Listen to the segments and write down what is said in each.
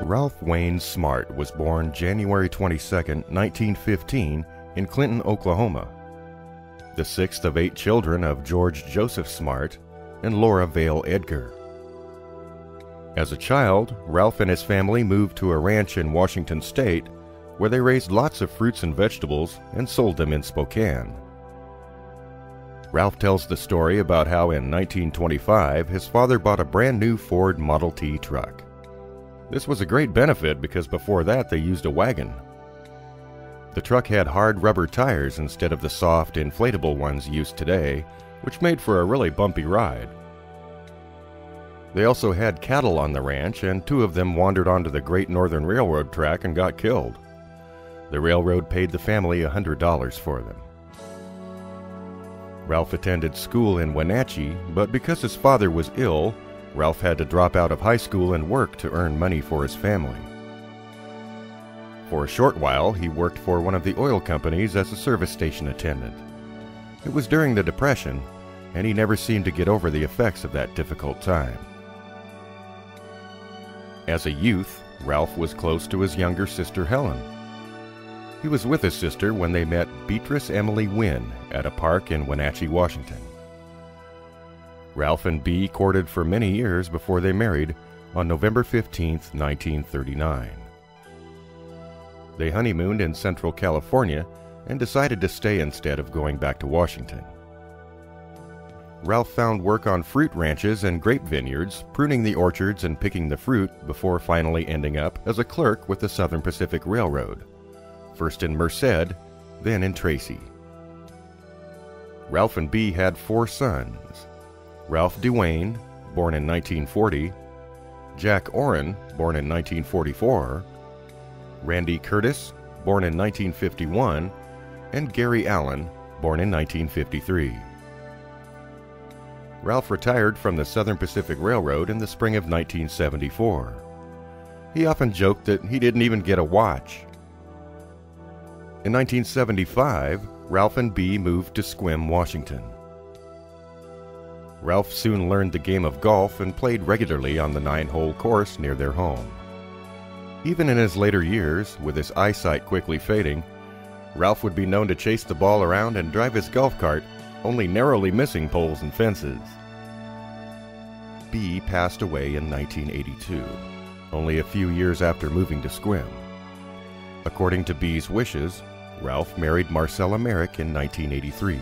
Ralph Wayne Smart was born January 22, 1915, in Clinton, Oklahoma, the sixth of 8 children of George Joseph Smart and Laura Vale Edgar. As a child, Ralph and his family moved to a ranch in Washington State where they raised lots of fruits and vegetables and sold them in Spokane. Ralph tells the story about how in 1925 his father bought a brand new Ford Model T truck. This was a great benefit because before that they used a wagon. The truck had hard rubber tires instead of the soft, inflatable ones used today, which made for a really bumpy ride. They also had cattle on the ranch, and 2 of them wandered onto the Great Northern Railroad track and got killed. The railroad paid the family $100 for them. Ralph attended school in Wenatchee, but because his father was ill, Ralph had to drop out of high school and work to earn money for his family. For a short while, he worked for one of the oil companies as a service station attendant. It was during the Depression, and he never seemed to get over the effects of that difficult time. As a youth, Ralph was close to his younger sister Helen. He was with his sister when they met Beatrice Emily Wynn at a park in Wenatchee, Washington. Ralph and Bea courted for many years before they married on November 15, 1939. They honeymooned in Central California and decided to stay instead of going back to Washington. Ralph found work on fruit ranches and grape vineyards, pruning the orchards and picking the fruit before finally ending up as a clerk with the Southern Pacific Railroad, first in Merced, then in Tracy. Ralph and Bea had 4 sons: Ralph Duane, born in 1940, Jack Orrin, born in 1944, Randy Curtis, born in 1951, and Gary Allen, born in 1953. Ralph retired from the Southern Pacific Railroad in the spring of 1974. He often joked that he didn't even get a watch. In 1975, Ralph and Bea moved to Sequim, Washington. Ralph soon learned the game of golf and played regularly on the 9-hole course near their home. Even in his later years, with his eyesight quickly fading, Ralph would be known to chase the ball around and drive his golf cart, only narrowly missing poles and fences. Bea passed away in 1982, only a few years after moving to Sequim. According to Bea's wishes, Ralph married Marcella Merrick in 1983.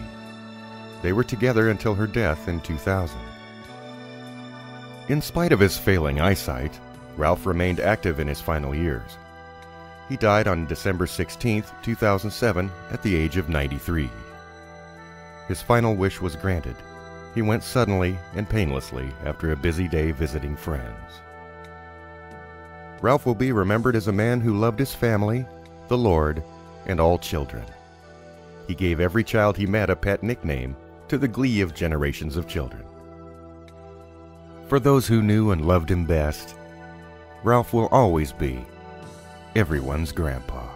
They were together until her death in 2000. In spite of his failing eyesight, Ralph remained active in his final years. He died on December 16, 2007, at the age of 93. His final wish was granted. He went suddenly and painlessly after a busy day visiting friends. Ralph will be remembered as a man who loved his family, the Lord, and all children. He gave every child he met a pet nickname, to the glee of generations of children. For those who knew and loved him best, Ralph will always be everyone's grandpa.